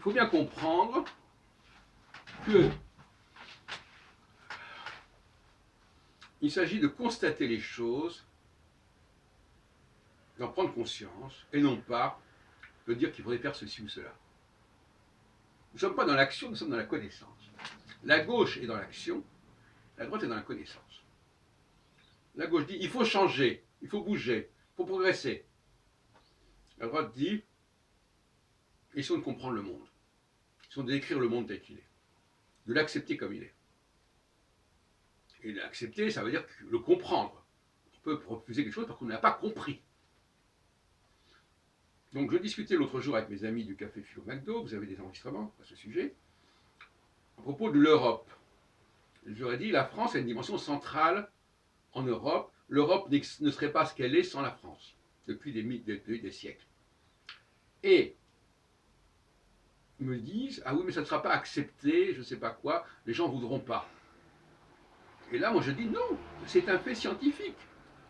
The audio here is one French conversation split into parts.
faut bien comprendre que il s'agit de constater les choses, d'en prendre conscience, et non pas de dire qu'il faudrait faire ceci ou cela. Nous ne sommes pas dans l'action, nous sommes dans la connaissance. La gauche est dans l'action, la droite est dans la connaissance. La gauche dit il faut changer, il faut bouger, il faut progresser. La droite dit essayons de comprendre le monde, essayons de décrire le monde tel qu'il est, de l'accepter comme il est. Et l'accepter, ça veut dire le comprendre. On peut refuser quelque chose parce qu'on n'a pas compris. Donc je discutais l'autre jour avec mes amis du Café Philo McDo, vous avez des enregistrements à ce sujet, à propos de l'Europe. Je leur ai dit la France a une dimension centrale en Europe. L'Europe ne serait pas ce qu'elle est sans la France, depuis des siècles. Et ils me disent ah oui, mais ça ne sera pas accepté, je ne sais pas quoi, les gens ne voudront pas. Et là, moi je dis non, c'est un fait scientifique.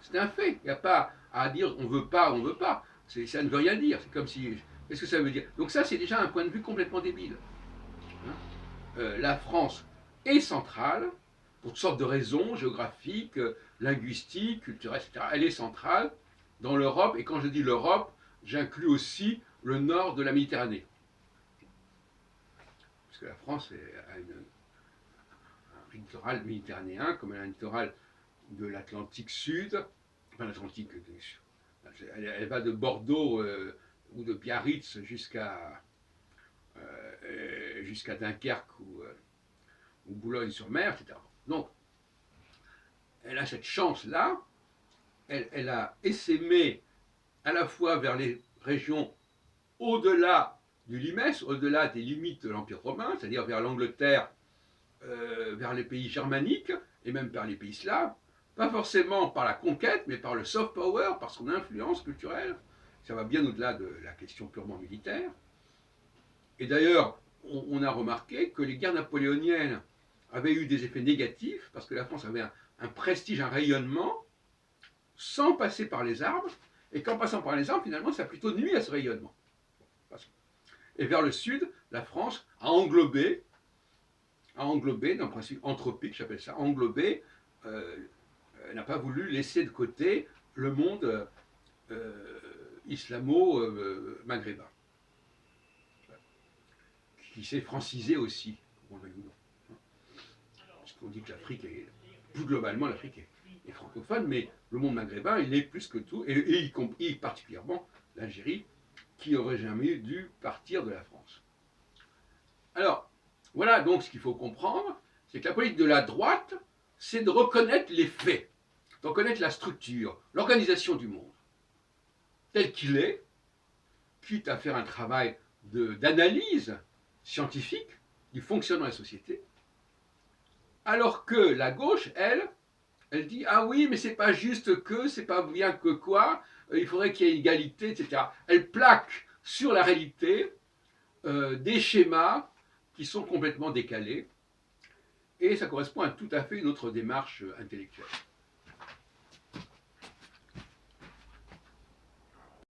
C'est un fait. Il n'y a pas à dire on veut pas, on veut pas. Ça ne veut rien dire. C'est comme si. Qu'est-ce que ça veut dire? Donc ça, c'est déjà un point de vue complètement débile. La France est centrale, pour toutes sortes de raisons, géographiques, linguistiques, culturelles, etc. Elle est centrale dans l'Europe, et quand je dis l'Europe, j'inclus aussi le nord de la Méditerranée. Parce que la France a un littoral méditerranéen, comme elle a un littoral de l'Atlantique Sud, enfin l'Atlantique, elle va de Bordeaux ou de Biarritz jusqu'à Dunkerque ou Boulogne-sur-Mer, etc. Donc, elle a cette chance-là, elle a essaimé à la fois vers les régions au-delà du Limès, au-delà des limites de l'Empire romain, c'est-à-dire vers l'Angleterre, vers les pays germaniques, et même vers les pays slaves, pas forcément par la conquête, mais par le soft power, par son influence culturelle. Ça va bien au-delà de la question purement militaire. Et d'ailleurs, on a remarqué que les guerres napoléoniennes avaient eu des effets négatifs, parce que la France avait un prestige, un rayonnement, sans passer par les armes, et qu'en passant par les armes, finalement, ça a plutôt nuit à ce rayonnement. Et vers le sud, la France a englobé, d'un principe anthropique, j'appelle ça, englobé, elle n'a pas voulu laisser de côté le monde islamo-maghrébin, qui s'est francisé aussi, on le dit. Parce qu'on dit que l'Afrique est, plus globalement, l'Afrique est francophone, mais le monde maghrébin, il est plus que tout, et y compris particulièrement l'Algérie, qui n'aurait jamais dû partir de la France. Alors, voilà donc ce qu'il faut comprendre, c'est que la politique de la droite, c'est de reconnaître les faits, de reconnaître la structure, l'organisation du monde, tel qu'il est, quitte à faire un travail d'analyse scientifique du fonctionnement de la société, alors que la gauche, elle dit ah oui, mais c'est pas juste que, c'est pas bien que quoi, il faudrait qu'il y ait égalité, etc. Elle plaque sur la réalité des schémas qui sont complètement décalés, et ça correspond à tout à fait une autre démarche intellectuelle.